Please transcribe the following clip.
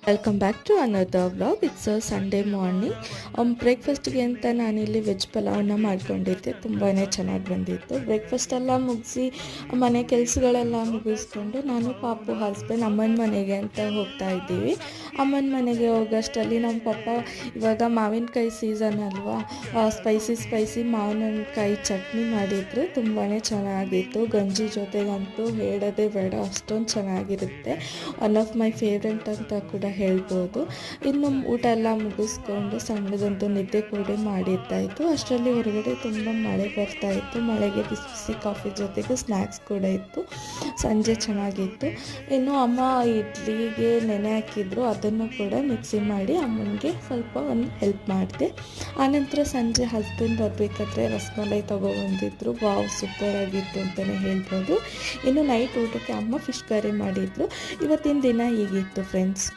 Welcome back to another vlog. It's Sunday morning. ಬ್ರೇಕ್ಫಾಸ್ಟ್ಗೆ ಅಂತ ನಾನಿಲ್ಲಿ ವೆಜ್ ಪಲಾವನ್ನ ಮಾಡ್ಕೊಂಡಿದ್ದೆ. ತುಂಬಾ ಚೆನ್ನಾಗಿ ಬಂದಿತ್ತು. ಬ್ರೇಕ್ಫಾಸ್ಟ್ ಎಲ್ಲ ಮುಗಿಸಿ ಮನೆ ಕೆಲಸಗಳೆಲ್ಲ ಮುಗಿಸ್ಕೊಂಡು ನಾನು ಪಾಪು ಹಸ್ಬೆಂಡ್ ಅಮ್ಮನ ಮನೆಗೆ ಅಂತ ಹೋಗ್ತಾ ಇದ್ದೀವಿ. ಅಮ್ಮನ ಮನೆಗೆ ಹೋಗೋಷ್ಟರಲ್ಲಿ ನಮ್ಮ ಪಪ್ಪ ಇವಾಗ ಮಾವಿನಕಾಯಿ ಸೀಸನ್ ಅಲ್ವಾ, ಸ್ಪೈಸಿ ಮಾವಿನಕಾಯಿ ಚಟ್ನಿ ಮಾಡಿದ್ರು. ತುಂಬಾ ಚೆನ್ನಾಗಿತ್ತು. ಗಂಜಿ ಜೊತೆಗಂತೂ ಹೇಳೋದೇ ಬೇಡ, ಅಷ್ಟೊಂದು ಚೆನ್ನಾಗಿರುತ್ತೆ. ಒನ್ ಆಫ್ ಮೈ ಫೇವ್ರೆಟ್ ಅಂತ ಕೂಡ ಹೇಳ್ಬೋದು. ಇನ್ನು ಊಟ ಎಲ್ಲ ಮುಗಿಸ್ಕೊಂಡು ಸಣ್ಣದೊಂದು ನಿದ್ದೆ ಕೂಡ ಮಾಡಿದ್ದಾಯಿತು. ಅಷ್ಟರಲ್ಲಿ ಹೊರಗಡೆ ತುಂಬ ಮಳೆ ಬರ್ತಾ ಇತ್ತು. ಮಳೆಗೆ ಬಿಸಿ ಬಿಸಿ ಕಾಫಿ ಜೊತೆಗೆ ಸ್ನ್ಯಾಕ್ಸ್ ಕೂಡ ಇತ್ತು. ಸಂಜೆ ಚೆನ್ನಾಗಿತ್ತು. ಇನ್ನು ಅಮ್ಮ ಇಡ್ಲಿಗೆ ನೆನೆ ಹಾಕಿದ್ರು, ಅದನ್ನು ಕೂಡ ಮಿಕ್ಸಿ ಮಾಡಿ ಅಮ್ಮನಿಗೆ ಸ್ವಲ್ಪ ಒಂದು ಹೆಲ್ಪ್ ಮಾಡಿದೆ. ಆನಂತರ ಸಂಜೆ ಹಸ್ಬೆಂಡ್ ಬರಬೇಕಾದ್ರೆ ರಸಮಲೈ ತೊಗೊಬಂದಿದ್ರು. ವಾವ್, ಸೂಪರ್ ಆಗಿತ್ತು ಅಂತಲೇ ಹೇಳ್ಬೋದು. ಇನ್ನು ನೈಟ್ ಊಟಕ್ಕೆ ಅಮ್ಮ ಫಿಶ್ ಕರಿ ಮಾಡಿದ್ರು. ಇವತ್ತಿನ ದಿನ ಹೀಗಿತ್ತು ಫ್ರೆಂಡ್ಸ್.